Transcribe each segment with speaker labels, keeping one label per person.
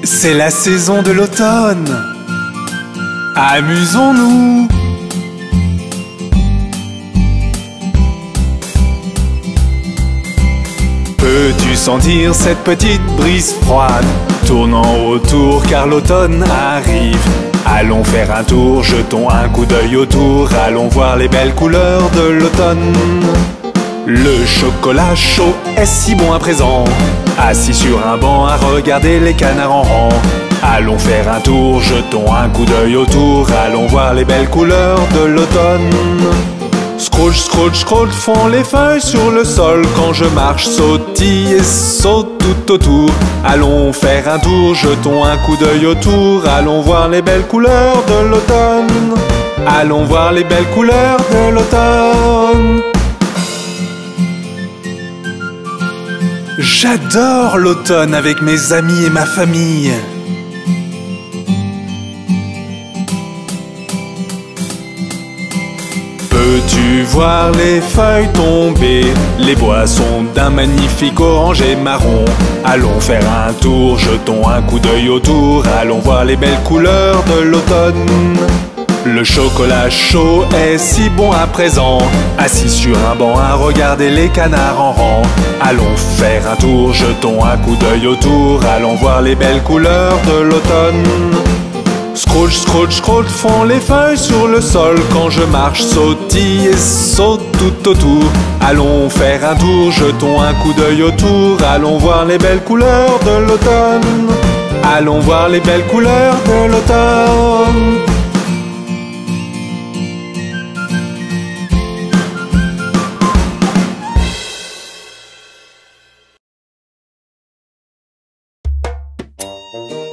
Speaker 1: C'est la saison de l'automne. Amusons-nous. Peux-tu sentir cette petite brise froide tournant autour car l'automne arrive? Allons faire un tour, jetons un coup d'œil autour, allons voir les belles couleurs de l'automne. Le chocolat chaud est si bon à présent, assis sur un banc à regarder les canards en rang. Allons faire un tour, jetons un coup d'œil autour, allons voir les belles couleurs de l'automne. Scrooge, Scrooge, Scrooge font les feuilles sur le sol quand je marche, sautille et saute tout autour. Allons faire un tour, jetons un coup d'œil autour, allons voir les belles couleurs de l'automne. Allons voir les belles couleurs de l'automne. J'adore l'automne avec mes amis et ma famille. Peux-tu voir les feuilles tomber? Les bois sont d'un magnifique orange et marron. Allons faire un tour, jetons un coup d'œil autour, allons voir les belles couleurs de l'automne. Le chocolat chaud est si bon à présent, assis sur un banc à regarder les canards en rang. Allons faire un tour, jetons un coup d'œil autour, allons voir les belles couleurs de l'automne. Scrooge, Scrooge, Scrooge font les feuilles sur le sol quand je marche, sautille et saute tout autour. Allons faire un tour, jetons un coup d'œil autour, allons voir les belles couleurs de l'automne. Allons voir les belles couleurs de l'automne.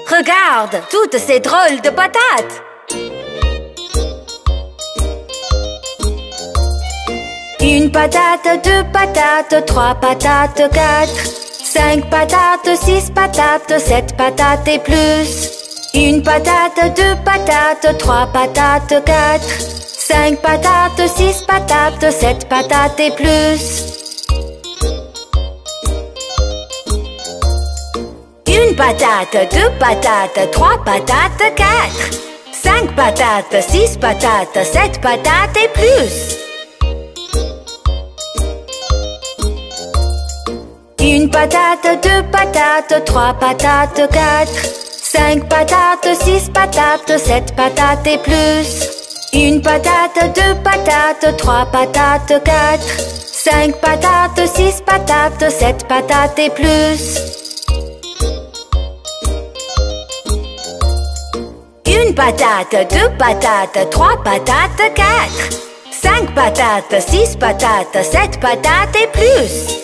Speaker 2: Regarde, toutes ces drôles de patates! Une patate, deux patates, trois patates, quatre, cinq patates, six patates, sept patates et plus. Une patate, deux patates, trois patates, quatre, cinq patates, six patates, sept patates et plus. Une patate, deux patates, trois patates, quatre, cinq patates, six patates, sept patates et plus. Une patate, deux patates, trois patates, quatre, cinq patates, six patates, sept patates et plus. Une patate, deux patates, trois patates, quatre, cinq patates, six patates, sept patates et plus. Une patate, deux patates, trois patates, quatre, cinq patates, six patates, sept patates et plus.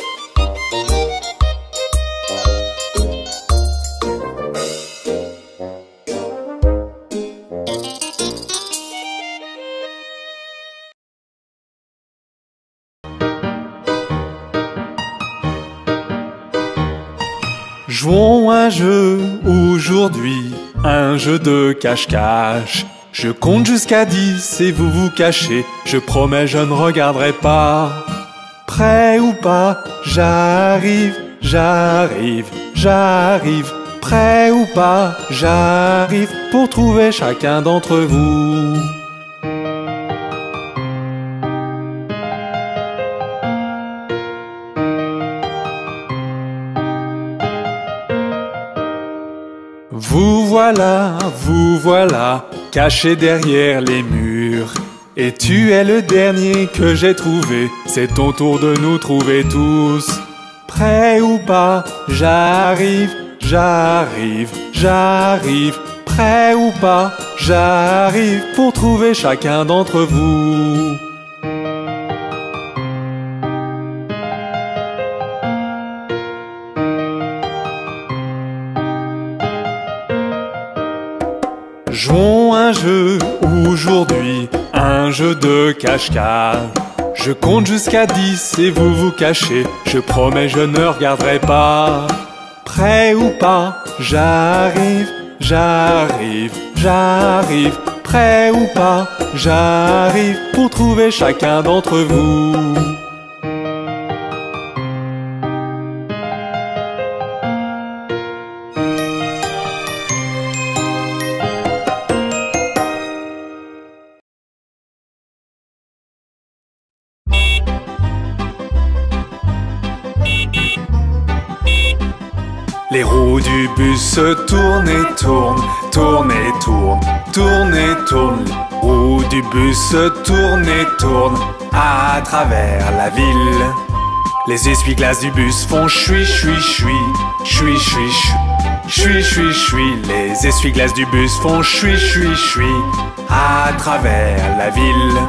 Speaker 1: Jouons un jeu aujourd'hui, un jeu de cache-cache. Je compte jusqu'à 10 et vous vous cachez. Je promets, je ne regarderai pas. Prêt ou pas, j'arrive, j'arrive, j'arrive. Prêt ou pas, j'arrive pour trouver chacun d'entre vous. Vous voilà, caché derrière les murs. Et tu es le dernier que j'ai trouvé, c'est ton tour de nous trouver tous. Prêt ou pas, j'arrive, j'arrive, j'arrive. Prêt ou pas, j'arrive pour trouver chacun d'entre vous. Jouons un jeu aujourd'hui, un jeu de cache-cache. Je compte jusqu'à 10 et vous vous cachez. Je promets, je ne regarderai pas. Prêt ou pas, j'arrive, j'arrive, j'arrive. Prêt ou pas, j'arrive pour trouver chacun d'entre vous. Les roues du bus se tournent et tournent, tournent et tournent, tournent et tournent. Les roues du bus se tournent et tournent à travers la ville. Les essuie-glaces du bus font chui chui chui, chui chui chui, chui chui chui. Les essuie-glaces du bus font chui chui chui à travers la ville.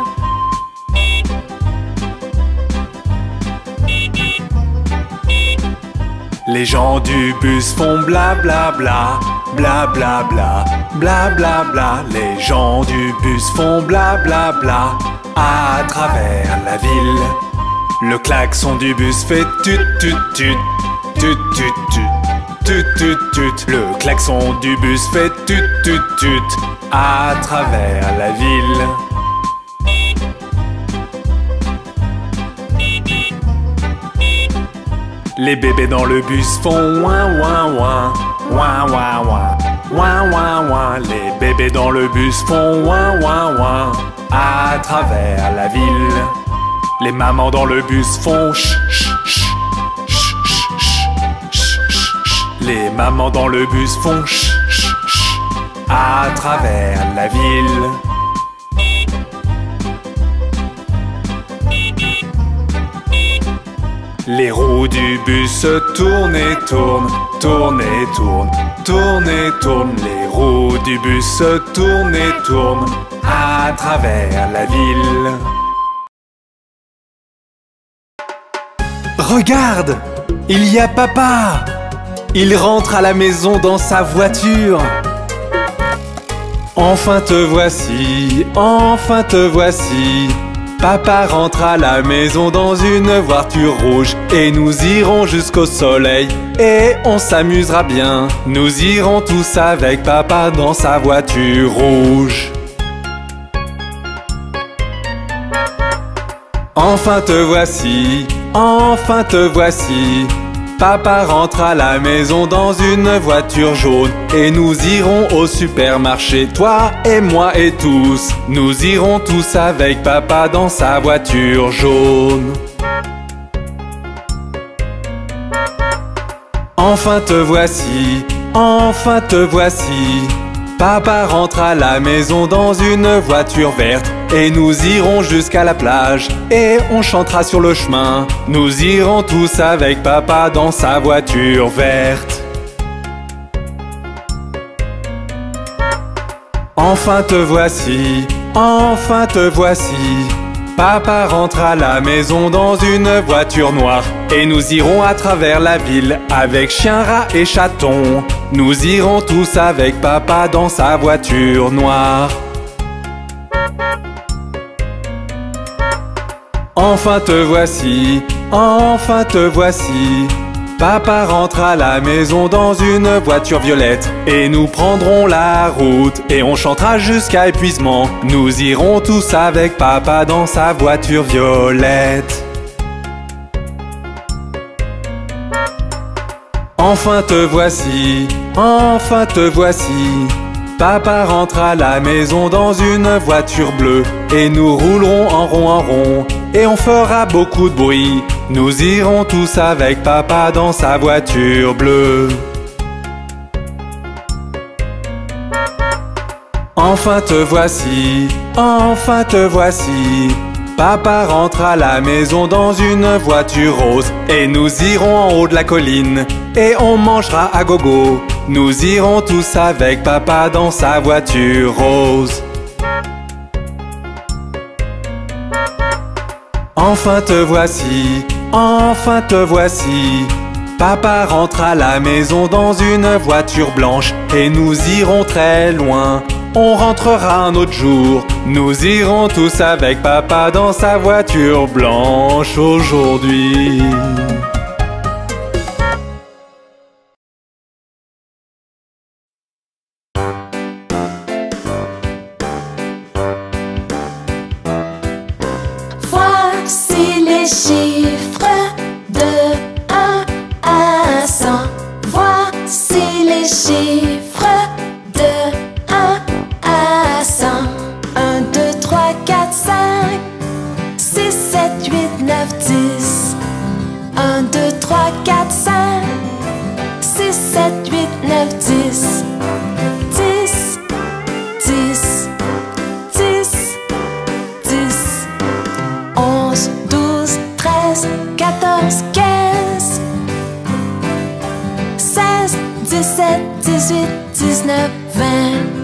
Speaker 1: Les gens du bus font bla bla bla, bla bla bla, bla bla bla. Les gens du bus font bla bla bla à travers la ville. Le klaxon du bus fait tut tut tut, tut tut tut, tut tut tut. Le klaxon du bus fait tut tut tut à travers la ville. Les bébés dans le bus font ouin ouin ouin, ouin ouin ouin, ouin ouin ouin. Les bébés dans le bus font ouin ouin ouin à travers la ville. Les mamans dans le bus font ch ch ch, ch ch ch, ch ch ch. Les mamans dans le bus font ch ch ch à travers la ville. Les roues du bus se tournent et tournent, tournent et tournent, tournent et tournent. Les roues du bus se tournent et tournent à travers la ville. Regarde, il y a papa. Il rentre à la maison dans sa voiture. Enfin te voici, enfin te voici. Papa rentre à la maison dans une voiture rouge. Et nous irons jusqu'au soleil et on s'amusera bien. Nous irons tous avec papa dans sa voiture rouge. Enfin te voici, enfin te voici. Papa rentre à la maison dans une voiture jaune. Et nous irons au supermarché, toi et moi et tous. Nous irons tous avec papa dans sa voiture jaune. Enfin te voici, enfin te voici. Papa rentre à la maison dans une voiture verte. Et nous irons jusqu'à la plage et on chantera sur le chemin. Nous irons tous avec papa dans sa voiture verte. Enfin te voici, enfin te voici. Papa rentre à la maison dans une voiture noire. Et nous irons à travers la ville avec chien, rat et chaton. Nous irons tous avec papa dans sa voiture noire. Enfin te voici, enfin te voici. Papa rentre à la maison dans une voiture violette. Et nous prendrons la route et on chantera jusqu'à épuisement. Nous irons tous avec papa dans sa voiture violette. Enfin te voici, enfin te voici. Papa rentre à la maison dans une voiture bleue. Et nous roulerons en rond et on fera beaucoup de bruit. Nous irons tous avec papa dans sa voiture bleue. Enfin te voici, enfin te voici. Papa rentre à la maison dans une voiture rose. Et nous irons en haut de la colline et on mangera à gogo. Nous irons tous avec papa dans sa voiture rose. Enfin te voici, enfin te voici. Papa rentre à la maison dans une voiture blanche. Et nous irons très loin, on rentrera un autre jour. Nous irons tous avec papa dans sa voiture blanche aujourd'hui.
Speaker 2: Voici les chiffres de 1 à 100. Voici les chiffres de 1 à 100. 1, 2, 3, 4, 5, 6, 7, 8, 9, 10. 1, 2, 3, 4, 5, 6, 7,
Speaker 3: 17, 18, 19, 20.